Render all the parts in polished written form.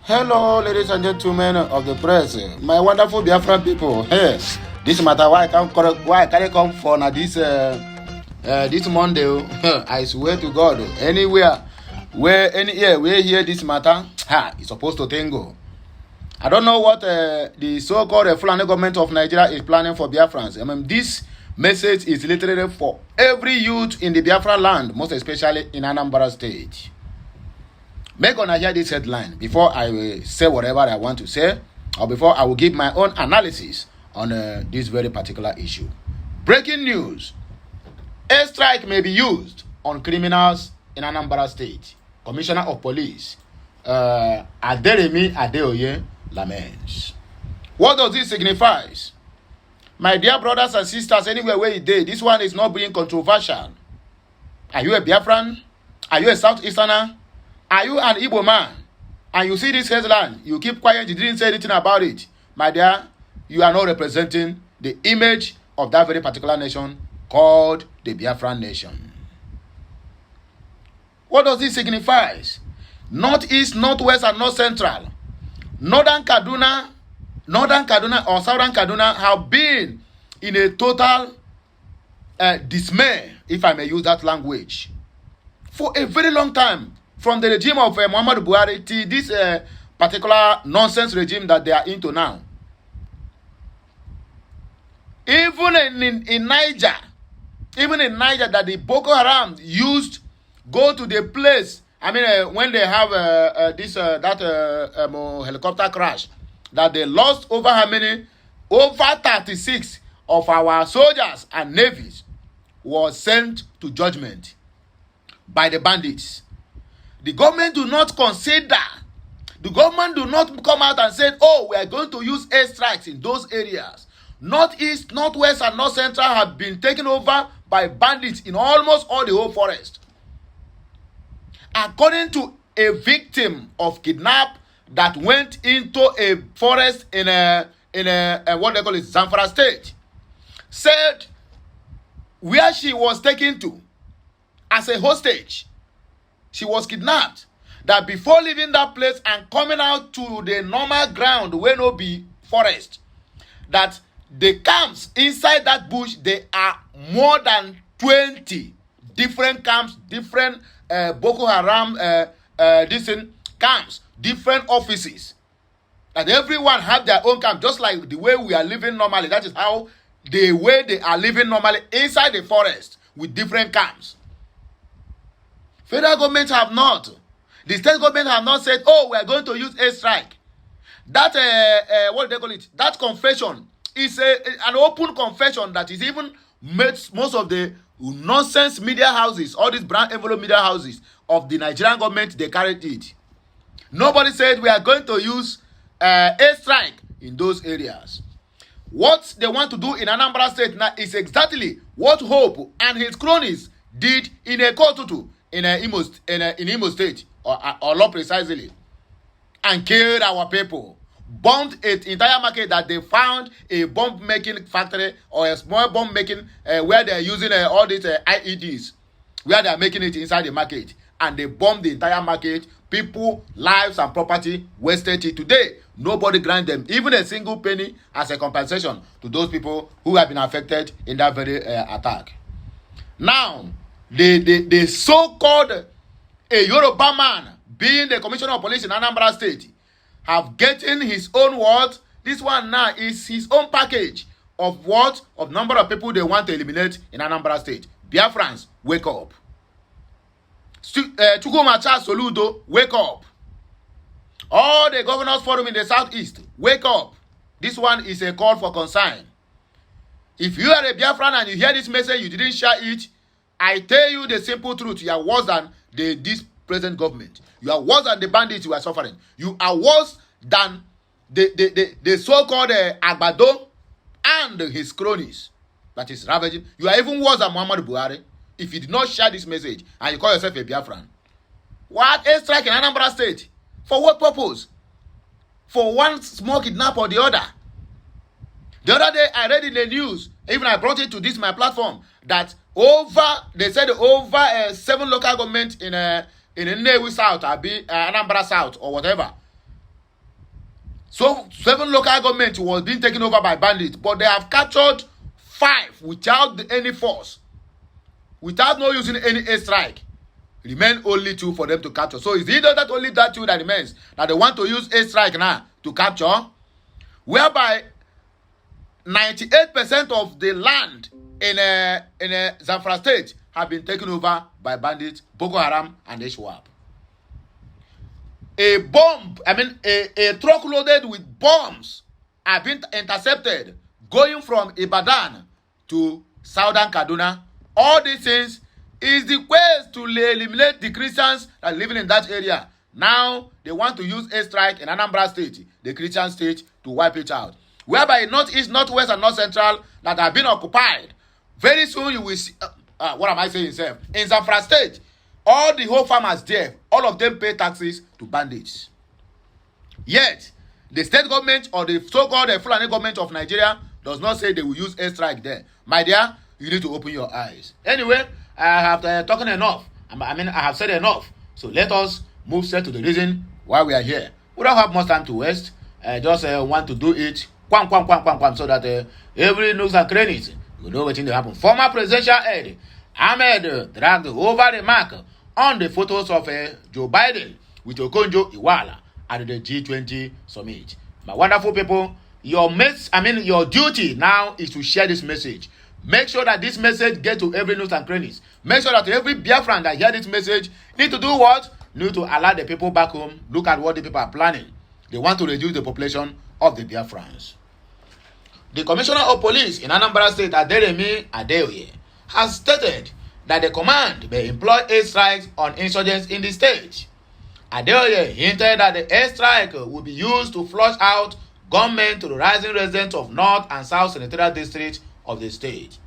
Hello, ladies and gentlemen of the press, my wonderful Biafra people. Hey, this matter why I can't come for now this Monday. I swear to God, anywhere where hear this matter, it's supposed to tango. I don't know what the so-called Fulani government of Nigeria is planning for Biafrans. I mean, this message is literally for every youth in the Biafra land, most especially in Anambra state. Make gonna hear this headline before I will say whatever I want to say, or before I will give my own analysis on this very particular issue. Breaking news: a strike may be used on criminals in Anambra State. Commissioner of Police Aderemi Adeoye laments. What does this signify? My dear brothers and sisters, anywhere where you did, this one is not being controversial. Are you a Biafran? Are you a Southeasterner? Are you an Igbo man? And you see this headline, you keep quiet, you didn't say anything about it. My dear, you are not representing the image of that very particular nation called the Biafran nation. What does this signify? Northeast, Northwest, and North Central. Northern Kaduna or Southern Kaduna have been in a total dismay, if I may use that language, for a very long time. From the regime of Muhammadu Buhari to this particular nonsense regime that they are into now. Even in Niger, that the Boko Haram used go to the place. I mean, when they have helicopter crash, that they lost over how many? Over 36 of our soldiers and navies was sent to judgment by the bandits. The government do not consider, the government do not come out and say, oh, we are going to use airstrikes in those areas. Northeast, Northwest, and North Central have been taken over by bandits in almost all the whole forest. According to a victim of kidnap that went into a forest in what they call it, Zamfara state, said where she was taken to as a hostage, she was kidnapped, that before leaving that place and coming out to the normal ground where no be forest, that the camps inside that bush, there are more than 20 different camps, different Boko Haram camps, different offices. And everyone have their own camp, just like the way we are living normally. That is how the way they are living normally inside the forest with different camps. Federal government have not. The state government have not said, oh, we are going to use airstrike. That, what do they call it? That confession is an open confession that is even made most of the nonsense media houses, all these brand envelope media houses of the Nigerian government, they carried it. Nobody said we are going to use airstrike in those areas. What they want to do in Anambra State now is exactly what Hope and his cronies did in a Kotutu, in Imo State, or law precisely, and killed our people, bombed an entire market that they found a bomb making factory or a small bomb making where they are using all these IEDs, where they are making it inside the market, and they bombed the entire market. People, lives, and property wasted it. Today, nobody grant them even a single penny as a compensation to those people who have been affected in that very attack. Now, the so-called a Yoruba man being the commissioner of police in Anambra State have getting his own what? This one now is his own package of what? Of number of people they want to eliminate in Anambra State. Biafrans, wake up. Chukwumacha Soludo, wake up. All the governors forum in the southeast, wake up. This one is a call for concern. If you are a Biafran and you hear this message, you didn't share it, I tell you the simple truth. You are worse than this present government. You are worse than the bandits you are suffering. You are worse than the so-called Agbado and his cronies that is ravaging. You are even worse than Muhammadu Buhari if you did not share this message and you call yourself a Biafran. What? A strike in Anambra State? For what purpose? For one small kidnap or the other? The other day I read in the news, even I brought it to this my platform, that they said over 7 local governments in Nnewi South, Anambra South, or whatever, So 7 local governments was being taken over by bandits, but they have captured 5 without any force, without no using any airstrike. Remain only 2 for them to capture. So is it that only that 2 that remains that they want to use airstrike now to capture? Whereby 98% of the land in Zamfara state have been taken over by bandits, Boko Haram and Ishwab. A truck loaded with bombs have been intercepted going from Ibadan to southern Kaduna. All these things is the quest to eliminate the Christians that are living in that area. Now they want to use airstrike in Anambra state, the Christian state, to wipe it out. Whereby northeast, northwest, and north central that have been occupied. Very soon you will see. What am I saying, sir? In Zamfara state, all the whole farmers there, all of them pay taxes to bandits. Yet, the state government or the so-called Fulani government of Nigeria does not say they will use airstrike there. My dear, you need to open your eyes. Anyway, I have talking enough. I have said enough. So let us move straight to the reason why we are here. We don't have much time to waste. I just want to do it so that every nooks and crannies will know what will happen. Former presidential aide Ahmed dragged over the mark on the photos of Joe Biden with Okonjo Iweala at the G20 summit. My wonderful people, your duty now is to share this message. Make sure that this message gets to every nooks and crannies. Make sure that every Biafran that hear this message need to do what? Need to allow the people back home. Look at what the people are planning. They want to reduce the population of the Biafrans. The Commissioner of Police in Anambra State, Aderemi Adeoye, has stated that the command may employ airstrikes on insurgents in the state. Adeoye hinted that the airstrike will be used to flush out gunmen to the rising residents of North and South Senatorial District of the state.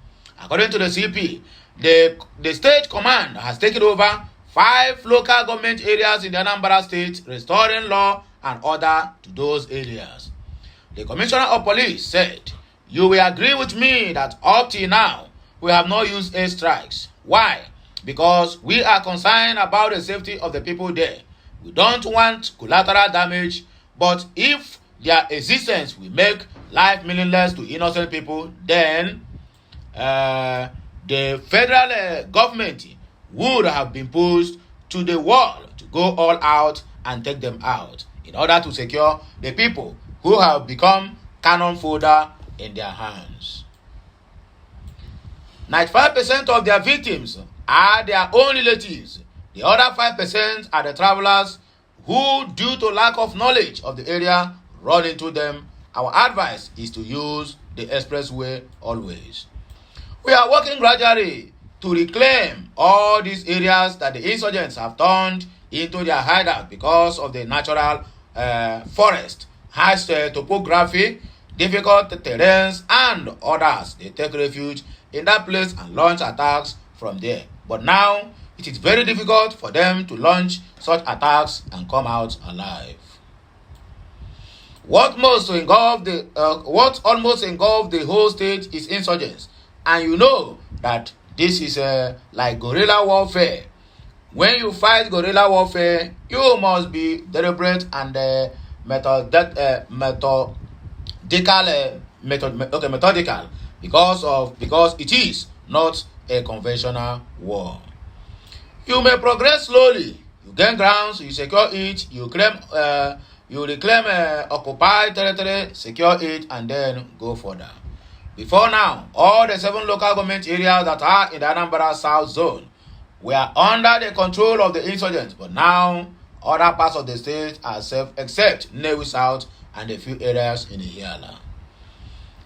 According to the CP, the state command has taken over 5 local government areas in the Anambra State, restoring law and order to those areas. The Commissioner of Police said, "You will agree with me that up till now, we have not used airstrikes. Why? Because we are concerned about the safety of the people there. We don't want collateral damage, but if their existence will make life meaningless to innocent people, then the federal government would have been pushed to the wall to go all out and take them out in order to secure the people who have become cannon fodder in their hands." 95% of their victims are their own relatives. The other 5% are the travelers who, due to lack of knowledge of the area, run into them. Our advice is to use the expressway always. We are working gradually to reclaim all these areas that the insurgents have turned into their hideout because of the natural forest, harsh topography, difficult terrains, and others. They take refuge in that place and launch attacks from there. But now, it is very difficult for them to launch such attacks and come out alive. What almost engulfed the whole state is insurgents. And you know that this is like guerrilla warfare. When you fight guerrilla warfare, you must be deliberate and methodical because it is not a conventional war. You may progress slowly. You gain grounds, you secure it, you reclaim occupied territory, secure it, and then go further. Before now, all the 7 local government areas that are in the Anambra South Zone were under the control of the insurgents, but now other parts of the state are safe except Nnewi South and a few areas in Ihiala.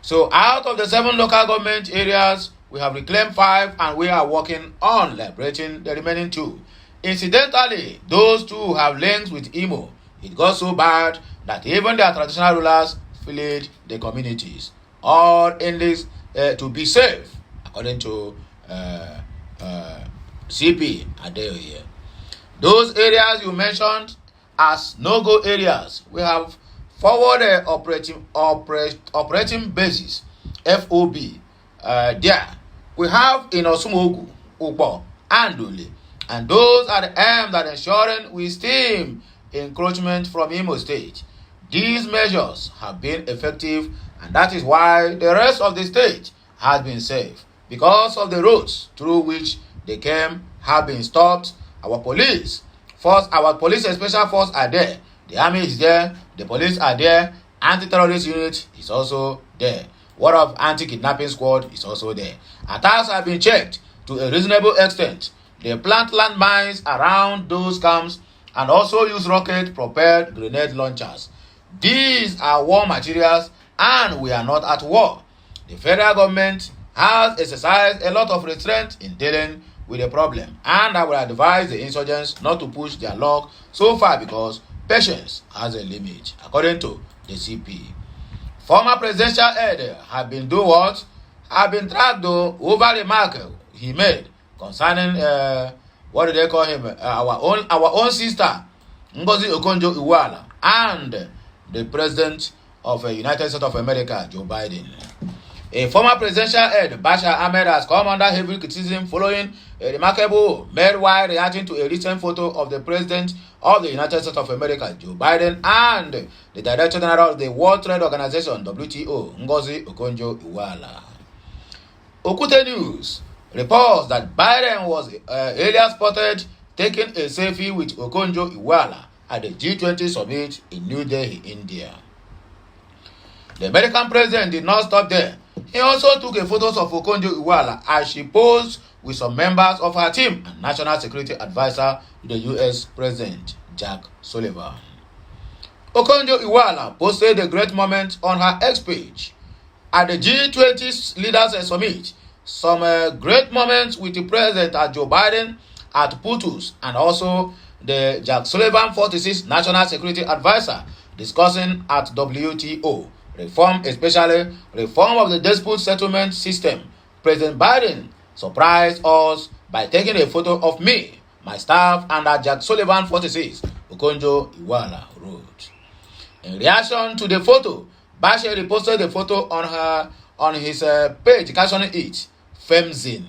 So out of the 7 local government areas, we have reclaimed 5 and we are working on liberating the remaining 2. Incidentally, those 2 have links with Imo. It got so bad that even their traditional rulers fled the communities, all in this to be safe, according to CP Adeoye. Those areas you mentioned as no-go areas, we have forward operating bases, FOB. There we have in Osumogu, Ubo, and Duli, and those are the aims that ensuring we stem encroachment from Imo State. These measures have been effective, and that is why the rest of the state has been safe. Because of the roads through which they came have been stopped. Our police special force are there. The army is there. The police are there. Anti-terrorist unit is also there. What of anti-kidnapping squad is also there. Attacks have been checked to a reasonable extent. They plant landmines around those camps and also use rocket-propelled grenade launchers. These are war materials, and we are not at war. The federal government has exercised a lot of restraint in dealing with the problem, and I will advise the insurgents not to push their luck so far because patience has a limit, according to the CP. Former presidential aide have been doing what? Have been dragged over the mark he made concerning what do they call him? Our own sister Ngozi Okonjo-Iweala and the president of the United States of America, Joe Biden. A former presidential aide, Bashar Ahmed, has come under heavy criticism following a remarkable made while reacting to a recent photo of the president of the United States of America, Joe Biden, and the Director General of the World Trade Organization, WTO, Ngozi Okonjo-Iweala. Okute News reports that Biden was earlier spotted taking a selfie with Okonjo-Iweala at the G20 summit in New Delhi, India. The American president did not stop there. He also took a photo of Okonjo-Iweala as she posed with some members of her team and National Security Advisor to the U.S. President, Jack Sullivan. Okonjo-Iweala posted a great moment on her X page. At the G20 Leaders Summit, some great moments with the President Joe Biden at Putus and also the Jack Sullivan 46 National Security Advisor discussing at WTO. Reform, especially reform of the dispute settlement system. President Biden surprised us by taking a photo of me, my staff, and Jack Sullivan 46, Okonjo-Iweala wrote. In reaction to the photo, Bashir reposted the photo on his page, captioning it Femzin.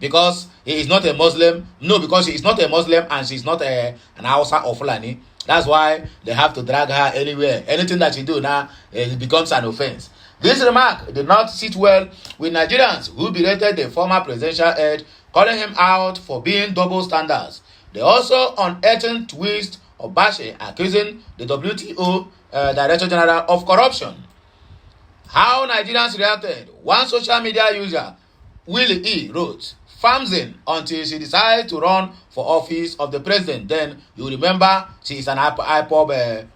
Because he is not a Muslim. No, because she is not a Muslim and she is not an Hausa or Fulani. That's why they have to drag her anywhere. Anything that she do now, it becomes an offense. This remark did not sit well with Nigerians who berated the former presidential aide, calling him out for being double standards. They also unearthed twist of Bashir accusing the WTO Director General of corruption. How Nigerians reacted. One social media user, Willie E, wrote, "Famzin until she decides to run for office of the president. Then you remember she is an IPOB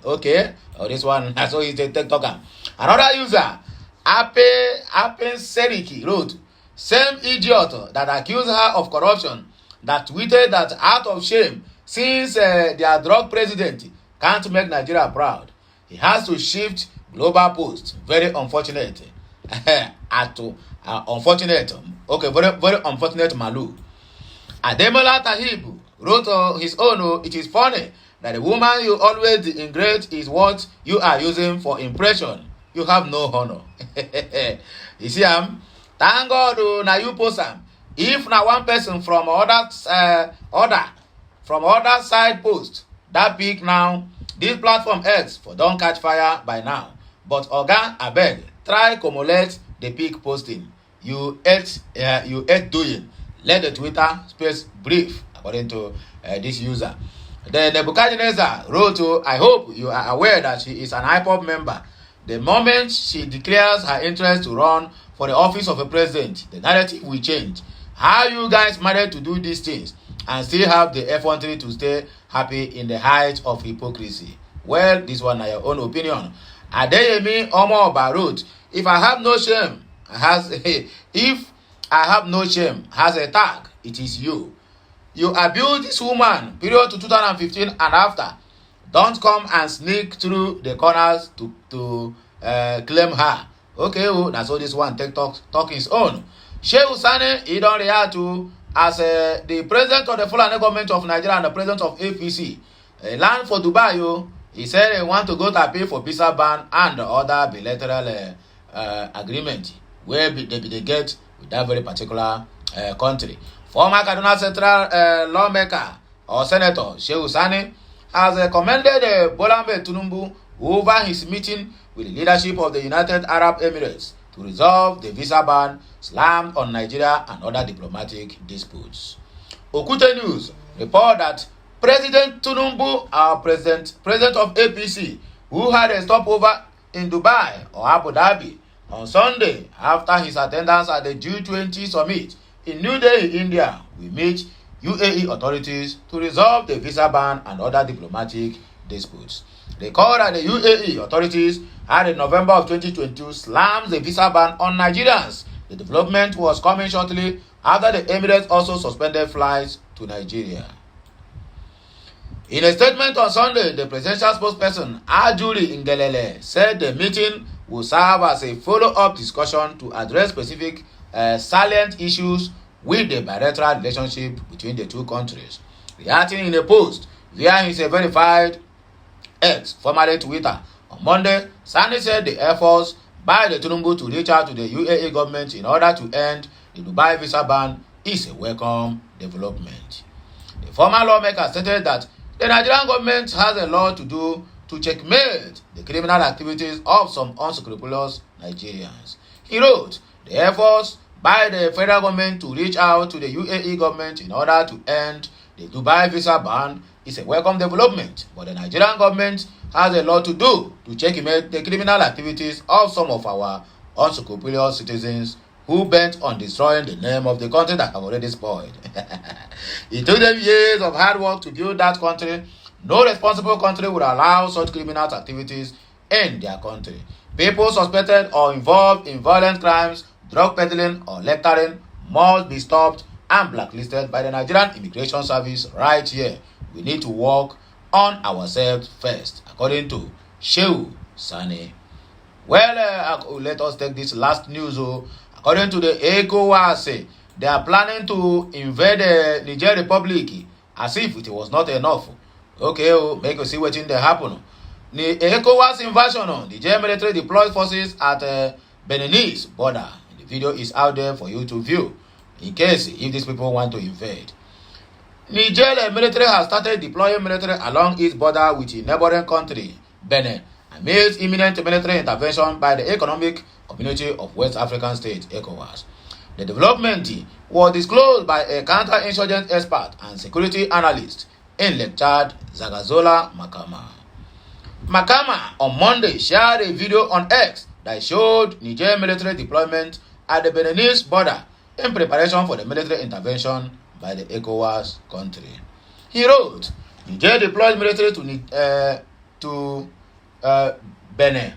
okay? Oh, this one, I saw he's a TikToker." Another user, Apen Seriki, wrote, "Same idiot that accused her of corruption that tweeted that out of shame since their drug president can't make Nigeria proud. He has to shift global post. Very unfortunate." Unfortunate. Okay, very unfortunate Malu. Ademola Tahib wrote his own, "It is funny that the woman you always degrade is what you are using for impression. You have no honor." You see, thank God now you post if now one person from other side post that pic now, this platform X for don't catch fire by now. But Oga abeg, try cumulate the pic posting. You ate doing. Let the Twitter space brief, according to this user. The Nebuchadnezzar wrote, "I hope you are aware that she is an IPOB member. The moment she declares her interest to run for the office of a president, the narrative will change. How you guys managed to do these things and still have the effrontery to stay happy in the height of hypocrisy?" Well, this one is your own opinion. Adeyemi Omoba wrote, if I have no shame has a tag, it is you. You abuse this woman period to 2015 and after. Don't come and sneak through the corners to claim her. Okay, that's all this one talk his own. Shehu Sani, he don't react to as the president of the Fulani government of Nigeria and the president of APC. Land for Dubai, he said he want to go to pay for visa ban and other bilateral agreement where they get with that very particular country. Former Kaduna Central lawmaker or Senator Shehu Sani has commended Bola Ahmed Tinubu over his meeting with the leadership of the United Arab Emirates to resolve the visa ban slammed on Nigeria and other diplomatic disputes. Okute News report that President Tinubu, our president of APC, who had a stopover in Dubai or Abu Dhabi on Sunday after his attendance at the G20 summit in New Delhi, India, will meet UAE authorities to resolve the visa ban and other diplomatic disputes. Recall that the UAE authorities had in November of 2022 slammed the visa ban on Nigerians. The development was coming shortly after the Emirates also suspended flights to Nigeria. In a statement on Sunday, the presidential spokesperson Ajuri Ngelale said the meeting will serve as a follow-up discussion to address specific salient issues with the bilateral relationship between the two countries. Reacting in a post via his verified X, formerly Twitter, on Monday, Sani said the efforts by the Tinubu to reach out to the UAE government in order to end the Dubai visa ban is a welcome development. The former lawmaker stated that the Nigerian government has a lot to do to checkmate the criminal activities of some unscrupulous Nigerians. He wrote, the efforts by the federal government to reach out to the UAE government in order to end the Dubai visa ban is a welcome development, but the Nigerian government has a lot to do to checkmate the criminal activities of some of our unscrupulous citizens who bent on destroying the name of the country that have already spoiled. It took them years of hard work to build that country. No responsible country would allow such criminal activities in their country. People suspected or involved in violent crimes, drug peddling, or lecturing must be stopped and blacklisted by the Nigerian Immigration Service right here. We need to work on ourselves first, according to Shehu Sani. Well, let us take this last news. According to the ECOWAS, they are planning to invade the Niger Republic as if it was not enough. Okay, make you see what in there happen. The ECOWAS invasion, the Niger military deployed forces at Benin's border. The video is out there for you to view, in case if these people want to invade. Niger military has started deploying military along its border with the neighboring country, Benin, amidst imminent military intervention by the Economic Community of West African States, ECOWAS. The development was disclosed by a counter-insurgent expert and security analyst in Lake Chad, Zagazola Makama. Makama on Monday shared a video on X that showed Niger military deployment at the Beninese border in preparation for the military intervention by the ECOWAS country. He wrote, Niger deployed military to Benin.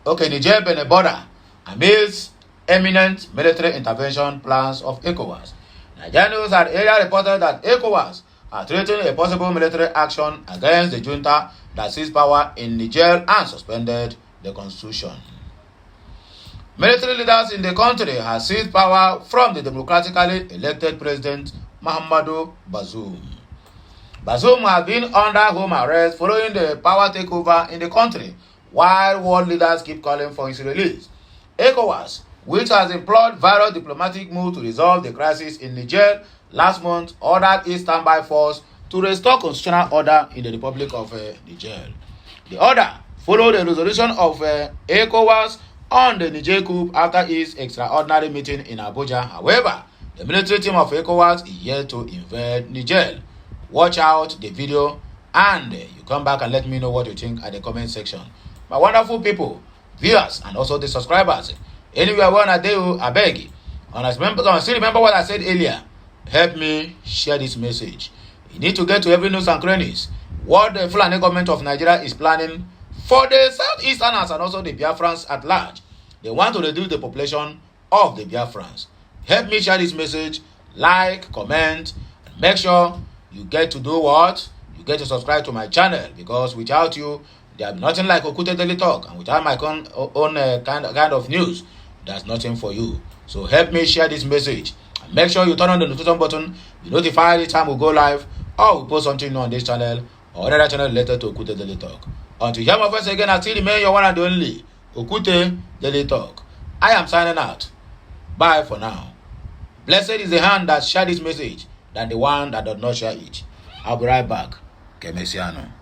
Niger-Benin border amidst imminent military intervention plans of ECOWAS. Nigeria news had earlier reported that ECOWAS are threatening a possible military action against the junta that seized power in Niger and suspended the constitution. Military leaders in the country have seized power from the democratically elected president Mahamadou Bazoum. Bazoum has been under home arrest following the power takeover in the country, while world leaders keep calling for his release. ECOWAS, which has employed various diplomatic moves to resolve the crisis in Niger last month, ordered its standby force to restore constitutional order in the Republic of Niger. The order followed a resolution of ECOWAS on the Niger coup after its extraordinary meeting in Abuja. However, the military team of ECOWAS is yet to invade Niger. Watch out the video and you come back and let me know what you think at the comment section. My wonderful people, viewers, and also the subscribers, anywhere where I beg you. And I still remember what I said earlier. Help me share this message. You need to get to every news and crannies what the Fulani government of Nigeria is planning for the Southeasterners and also the Biafrans at large. They want to reduce the population of the Biafrans. Help me share this message, like, comment, and make sure you get to do what? You get to subscribe to my channel, because without you, there's nothing like Okute Daily Talk, and without my own kind of news, there's nothing for you. So help me share this message, and make sure you turn on the notification button, be notified each time we go live, or we post something new on this channel, or another channel related to Okute Daily Talk. Until you hear my voice again, I still remain your one and only Okute Daily Talk. I am signing out. Bye for now. Blessed is the hand that shares this message than the one that does not share it. I'll be right back. Kemesiano.